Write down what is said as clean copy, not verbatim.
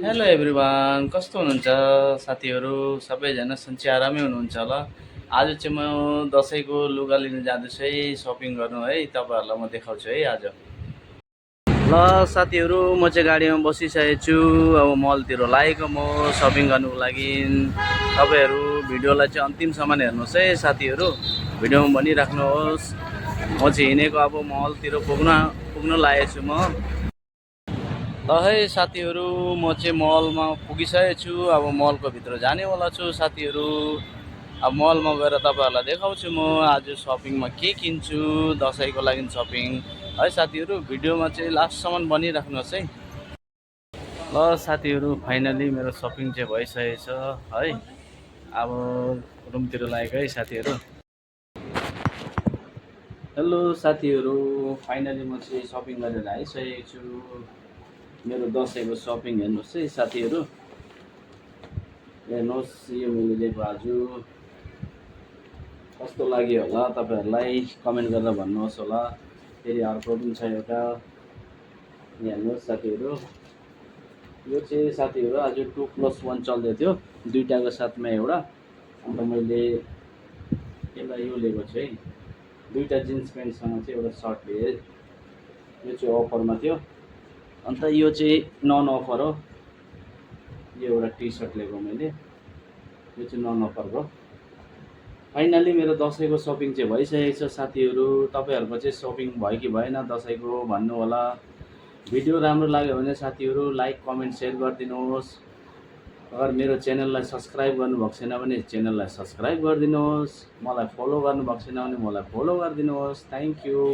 Hello everyone, कस्तो हुनुहुन्छ साथीहरू? सबैजना सन्चै आरामै हुनुहुन्छ होला। आज चाहिँ म दसैँको लुगा लिन जाँदैछु है, सपिङ गर्नु है। तपाईँहरूलाई म देखाउँछु है आज। ल साथीहरू, म चाहिँ गाडीमा बसिसकेको छु। अब मलतिर लागेको म सपिङ गर्नुको लागि। तपाईँहरू भिडियोलाई चाहिँ अन्तिमसम्म हेर्नुहोस् है साथीहरू। भिडियोमा भनिराख्नुहोस्। म चाहिँ हिँडेको अब मलतिर पुग्न लागेको छु म। ल है साथीहरू, म चाहिँ मलमा पुगिसकेको छु। अब मलको भित्र जानेवाला छु साथीहरू। अब मलमा गएर तपाईँहरूलाई देखाउँछु म आज सपिङमा के किन्छु, दसैँको लागि सपिङ है साथीहरू। भिडियोमा चाहिँ लास्टसम्म बनिराख्नुहोस् है। ल साथीहरू, फाइनली मेरो सपिङ चाहिँ भइसकेको छ है। अब रुमतिर लागेको है साथीहरू। हेलो साथीहरू, फाइनली म चाहिँ सपिङ गरेर आइसकेको छु। मेरो दसैँको सपिङ हेर्नुहोस् है साथीहरू। हेर्नुहोस्, यो मैले लिएको आज कस्तो लाग्यो होला तपाईँहरूलाई कमेन्ट गरेर भन्नुहोस् होला। फेरि अर्को पनि छ एउटा, हेर्नुहोस् साथीहरू। यो चाहिँ साथीहरू आज 2+1 चल्दै थियो, दुईवटाको साथमा एउटा। अन्त मैले यसलाई यो लिएको छु है, दुईवटा जिन्स प्यान्टसँग चाहिँ एउटा सर्ट लिएँ। यो चाहिँ अफरमा थियो। अन्त यो चाहिँ नन अफर हो। यो एउटा टी सर्ट लिएको मैले, यो चाहिँ नन अफरको। फाइनली मेरो दसैँको सपिङ चाहिँ भइसकेको छ साथीहरू। तपाईँहरूको चाहिँ सपिङ भयो कि भएन दसैँको भन्नु होला। भिडियो राम्रो लाग्यो भने साथीहरू लाइक कमेन्ट सेयर गरिदिनुहोस्। अगर मेरो च्यानललाई सब्सक्राइब गर्नुभएको छैन भने च्यानललाई सब्सक्राइब गरिदिनुहोस्। मलाई फलो गर्नुभएको छैन भने मलाई फलो गरिदिनुहोस्। Thank you.